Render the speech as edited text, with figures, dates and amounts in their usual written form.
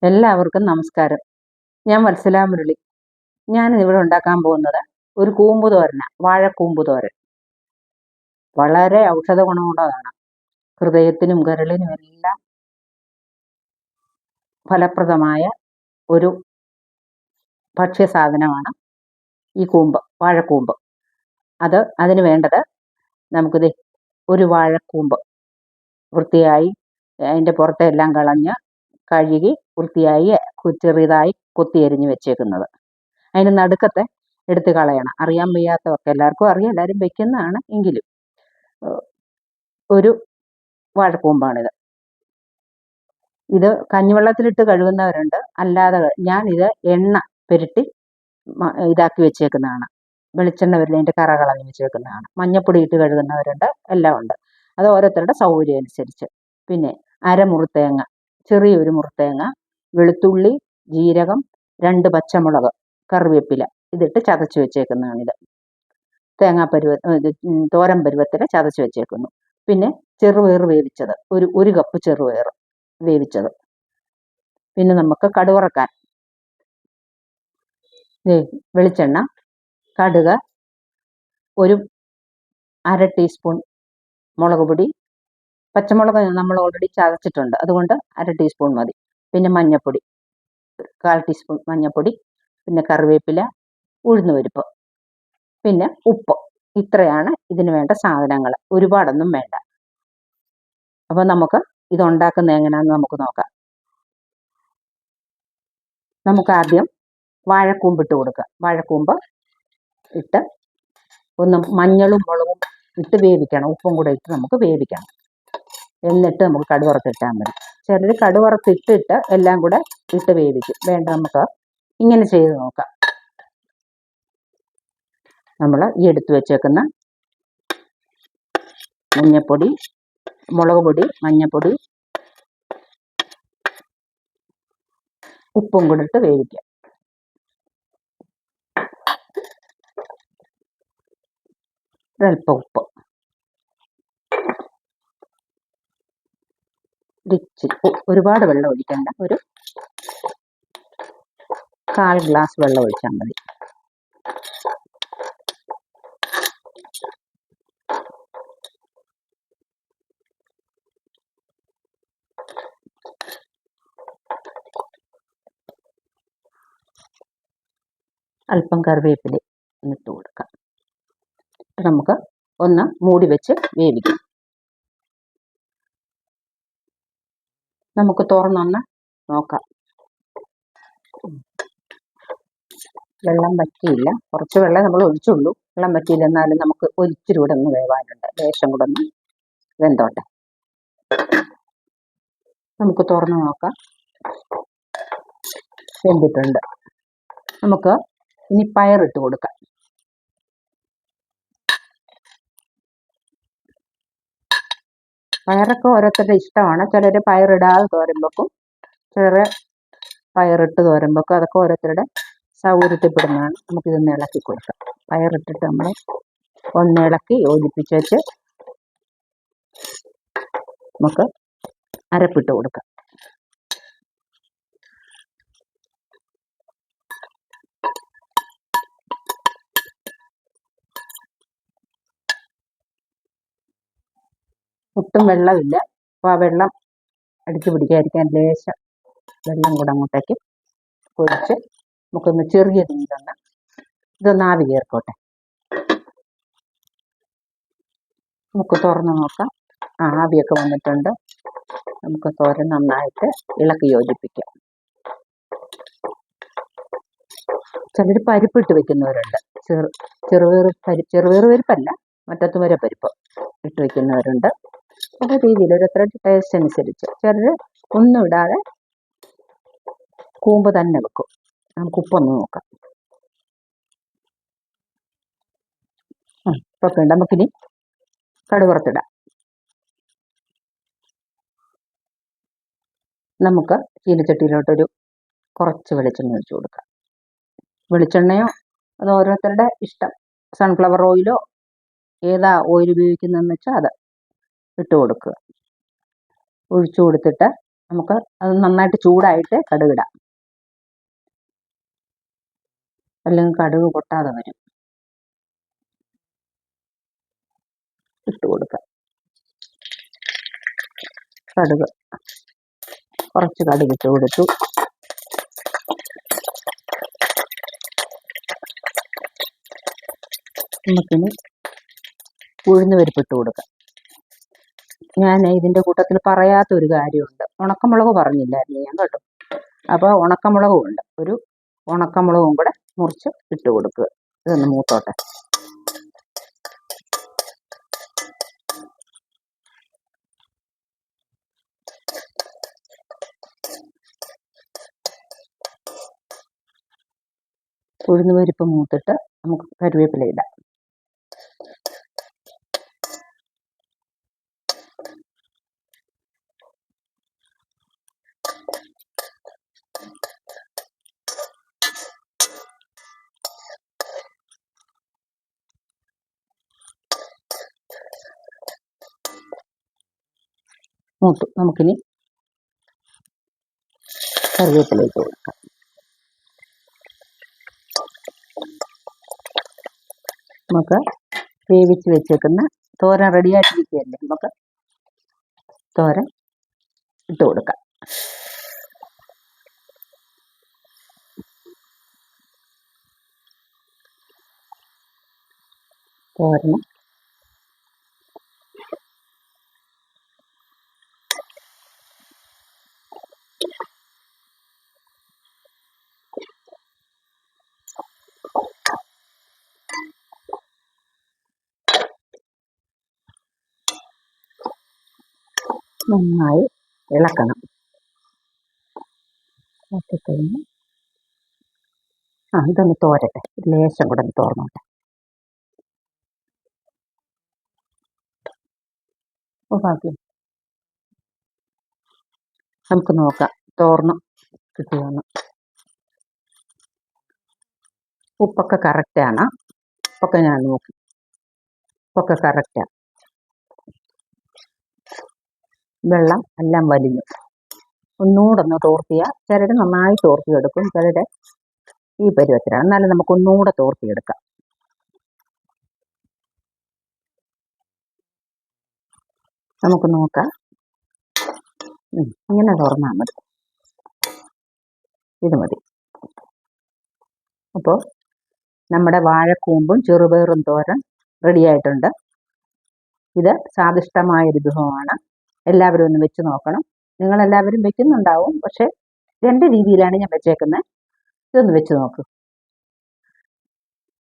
എല്ലാവർക്കും നമസ്കാരം. ഞാൻ വത്സല മുരളി. ഞാൻ ഇവിടെ ഉണ്ടാക്കാൻ പോകുന്നത് ഒരു കൂമ്പ് തോരന, വാഴക്കൂമ്പ് തോരൻ. വളരെ ഔഷധ ഗുണമുള്ളതാണ്. ഹൃദയത്തിനും കരളിനും എല്ലാം ഫലപ്രദമായ ഒരു ഭക്ഷ്യസാധനമാണ് ഈ കൂമ്പ്, വാഴക്കൂമ്പ്. അതിന് വേണ്ടത് നമുക്കിത് ഒരു വാഴക്കൂമ്പ് വൃത്തിയായി അതിൻ്റെ പുറത്തെ എല്ലാം കളഞ്ഞ് കഴുകി വൃത്തിയായി ചെറിയതായി കൊത്തിയരിഞ്ഞ് വെച്ചേക്കുന്നത്. അതിന് നടുക്കത്തെ എടുത്ത് കളയണം. അറിയാൻ വയ്യാത്തവർക്ക്, എല്ലാവർക്കും അറിയാം, എല്ലാവരും വെക്കുന്നതാണ്, എങ്കിലും ഒരു വാഴക്കൂമ്പാണിത്. ഇത് കഞ്ഞിവെള്ളത്തിലിട്ട് കഴുകുന്നവരുണ്ട്, അല്ലാതെ ഞാനിത് എണ്ണ പുരട്ടി ഇതാക്കി വെച്ചേക്കുന്നതാണ്. വെളിച്ചെണ്ണ വരില്ല, അതിൻ്റെ കറ കളഞ്ഞ് വെച്ചേക്കുന്നതാണ്. മഞ്ഞപ്പൊടി ഇട്ട് കഴുകുന്നവരുണ്ട്, എല്ലാം ഉണ്ട്. അത് ഓരോരുത്തരുടെ സൗകര്യം അനുസരിച്ച്. പിന്നെ അരമുറിത്തേങ്ങ, ചെറിയൊരു മുറിത്തേങ്ങ, വെളുത്തുള്ളി, ജീരകം, 2 പച്ചമുളക്, കറിവേപ്പില ഇതിട്ട് ചതച്ച് വെച്ചേക്കുന്നതാണിത്. തോരൻ പരുവത്തിൽ ചതച്ച് വെച്ചേക്കുന്നു. പിന്നെ ചെറുപയർ വേവിച്ചത്, ഒരു കപ്പ് ചെറുപയർ വേവിച്ചത്. പിന്നെ നമുക്ക് കടുവറക്കാൻ വെളിച്ചെണ്ണ, കടുക്, ഒരു 1/2 ടീസ്പൂൺ മുളക് പൊടി, പച്ചമുളക് നമ്മൾ ഓൾറെഡി ചതച്ചിട്ടുണ്ട്, അതുകൊണ്ട് 1/2 ടീസ്പൂൺ മതി. പിന്നെ മഞ്ഞൾപ്പൊടി, 1/4 ടീസ്പൂൺ മഞ്ഞൾപ്പൊടി, പിന്നെ കറിവേപ്പില, ഉഴുന്നുപരിപ്പ്, പിന്നെ ഉപ്പ്. ഇത്രയാണ് ഇതിന് വേണ്ട സാധനങ്ങൾ. ഒരുപാടൊന്നും വേണ്ട. അപ്പോൾ നമുക്ക് ഇതുണ്ടാക്കുന്നത് എങ്ങനെയാണെന്ന് നമുക്ക് നോക്കാം. നമുക്ക് ആദ്യം വാഴക്കൂമ്പ് ഇട്ട് കൊടുക്കാം. വാഴക്കൂമ്പ് ഇട്ട് ഒന്ന് മഞ്ഞളും മുളകും ഇട്ട് വേവിക്കണം. ഉപ്പും കൂടെ ഇട്ട് നമുക്ക് വേവിക്കണം. എന്നിട്ട് നമുക്ക് കടുവറുത്തിട്ടാൽ മതി. ചിലർ കടുവറുത്തിട്ടിട്ട് എല്ലാം കൂടെ ഇട്ട് വേവിക്കും. വേണ്ട, നമുക്ക് ഇങ്ങനെ ചെയ്ത് നോക്കാം. നമ്മൾ ഈ എടുത്ത് വെച്ചേക്കുന്ന മഞ്ഞപ്പൊടി, മുളക് പൊടി, മഞ്ഞപ്പൊടി, ഉപ്പും കൂടെ ഇട്ട് വേവിക്കാം. ഒരല്പം ഉപ്പ്, ഒരുപാട് വെള്ളം ഒഴിക്കണ്ട, ഒരു 1/4 ഗ്ലാസ് വെള്ളം ഒഴിച്ചാൽ മതി. അല്പം കറിവേപ്പില ഇട്ട് കൊടുക്കാം. നമുക്ക് ഒന്ന് മൂടി വെച്ച് വേവിക്കാം. നമുക്ക് തുറന്നൊന്ന് നോക്കാം. വെള്ളം വറ്റിയില്ല, കുറച്ച് വെള്ളം നമ്മൾ ഒഴിച്ചുള്ളൂ. വെള്ളം വറ്റിയില്ല, എന്നാലും നമുക്ക് ഒരിച്ചിരി കൂടെ ഒന്ന് വേവാനുണ്ട്. ലേശം കൂടെ ഒന്ന് വെന്തോട്ടെ. നമുക്ക് തുറന്ന് നോക്കാം. വെന്തിട്ടുണ്ട്. നമുക്ക് ഇനി പയറിട്ട് കൊടുക്കാം. പയറൊക്കെ ഓരോരുത്തരുടെ ഇഷ്ടമാണ്. ചിലർ പയറിടാതെ തോരൻ വെക്കും, ചിലർ പയറിട്ട് തോരൻ വെക്കും. അതൊക്കെ ഓരോരുത്തരുടെ സൗകര്യത്തിൽപ്പെടുന്നതാണ്. നമുക്കിതൊന്ന് ഇളക്കി കൊടുക്കാം. പയറിട്ടിട്ട് നമ്മൾ ഒന്ന് ഇളക്കി യോജിപ്പിച്ച് വെച്ച് നമുക്ക് അരപ്പിട്ട് കൊടുക്കാം. ഒട്ടും വെള്ളമില്ല. അപ്പോൾ ആ വെള്ളം അടിച്ചു പിടിക്കാതിരിക്കാൻ ലേശം വെള്ളം കൂടെ അങ്ങോട്ടേക്ക് ഒഴിച്ച് നമുക്കൊന്ന് ചെറിയ തീയിലൊന്ന് ഇതൊന്ന് ആവി കയറിക്കോട്ടെ. നമുക്ക് തുറന്ന് നോക്കാം. ആവിയൊക്കെ വന്നിട്ടുണ്ട്. നമുക്ക് തോരൻ നന്നായിട്ട് ഇളക്കി യോജിപ്പിക്കാം. ചിലർ പരിപ്പിട്ട് വെക്കുന്നവരുണ്ട്. ചെറുപയർ പരിപ്പല്ല, മറ്റത്തുവരെ പരിപ്പ് ഇട്ട് വെക്കുന്നവരുണ്ട്. പല രീതിയിൽ ഓരോരുത്തരുടെ ടേസ്റ്റ് അനുസരിച്ച്. ചിലർ ഒന്നും ഇടാതെ കൂമ്പ് തന്നെ വെക്കും. നമുക്ക് ഉപ്പൊന്ന് നോക്കാം. ഉപ്പൊക്കെ ഉണ്ട്. നമുക്കിനി കടുവറുത്തിടാം. നമുക്ക് ചീനച്ചട്ടിയിലോട്ടൊരു കുറച്ച് വെളിച്ചെണ്ണ ഒഴിച്ചു കൊടുക്കാം. വെളിച്ചെണ്ണയോ അത് ഓരോരുത്തരുടെ ഇഷ്ടം. സൺഫ്ലവർ ഓയിലോ ഏതാ ഓയിൽ ഉപയോഗിക്കുന്നതെന്ന് വെച്ചാൽ അത് ഇട്ട് കൊടുക്കുക. ഒഴിച്ചു കൊടുത്തിട്ട് നമുക്ക് അത് നന്നായിട്ട് ചൂടായിട്ട് കടുകിടാം, അല്ലെങ്കിൽ കടുക് പൊട്ടാതെ വരും. ഇട്ട് കൊടുക്കാം. കടുക് കുറച്ച് കടുക് ഇട്ട് കൊടുത്തു. നമുക്കിനി ഉഴുന്ന് പരിപ്പിട്ട് കൊടുക്കാം. ഞാൻ ഇതിൻ്റെ കൂട്ടത്തിൽ പറയാത്തൊരു കാര്യമുണ്ട്, ഉണക്കമുളക് പറഞ്ഞില്ലായിരുന്നു ഞാൻ കേട്ടോ. അപ്പോൾ ഉണക്കമുളകും ഉണ്ട്, ഒരു ഉണക്കമുളകും കൂടെ മുറിച്ച് ഇട്ട് കൊടുക്കുക. ഇതൊന്ന് മൂത്തോട്ടെ. ഉഴുന്ന് പരിപ്പ് മൂത്തിട്ട് നമുക്ക് കറിവേപ്പില ഇടാം. മൂത്തു, നമുക്കിനി കറിവേപ്പില ഇട്ട് കൊടുക്കാം. നമുക്ക് വേവിച്ച് വെച്ചേക്കുന്ന തോരൻ റെഡിയായിട്ടിരിക്കുകയല്ലേ, നമുക്ക് തോരൻ ഇട്ട് കൊടുക്കാം. തോരന് നന്നായി ഇളക്കണം. ഇളക്കിക്കഴിഞ്ഞ് ഇതൊന്ന് തോരട്ടെ, ലേശം കൂടെ ഒന്ന് തോർന്നോട്ടെ. ബാക്കി നമുക്ക് നോക്കാം തോർന്ന് കിട്ടിയെന്ന്. ഉപ്പൊക്കെ കറക്റ്റാണ്, ഉപ്പൊക്കെ ഞാൻ നോക്കി, ഉപ്പൊക്കെ കറക്റ്റാണ്. വെള്ളം എല്ലാം വലിഞ്ഞു. ഒന്നുകൂടെ ഒന്ന് തോർത്തിയാൽ, ചിലർ നന്നായി തോർത്തിയെടുക്കും, ചിലർ ഈ പരുവത്തിലാണ്. എന്നാലും നമുക്ക് ഒന്നുകൂടെ തോർത്തിയെടുക്കാം. നമുക്ക് നോക്കാം. ഇങ്ങനെ തുറന്നാൽ മതി, ഇത് മതി. അപ്പോൾ നമ്മുടെ വാഴക്കൂമ്പും ചെറുപയറും തോരൻ റെഡിയായിട്ടുണ്ട്. ഇത് സ്വാദിഷ്ടമായൊരു വിഭവമാണ്. എല്ലാവരും ഒന്ന് വെച്ച് നോക്കണം. നിങ്ങളെല്ലാവരും വെക്കുന്നുണ്ടാവും, പക്ഷേ 2 രീതിയിലാണ് ഞാൻ വെച്ചേക്കുന്നത്. ഇതൊന്ന് വെച്ച് നോക്ക്.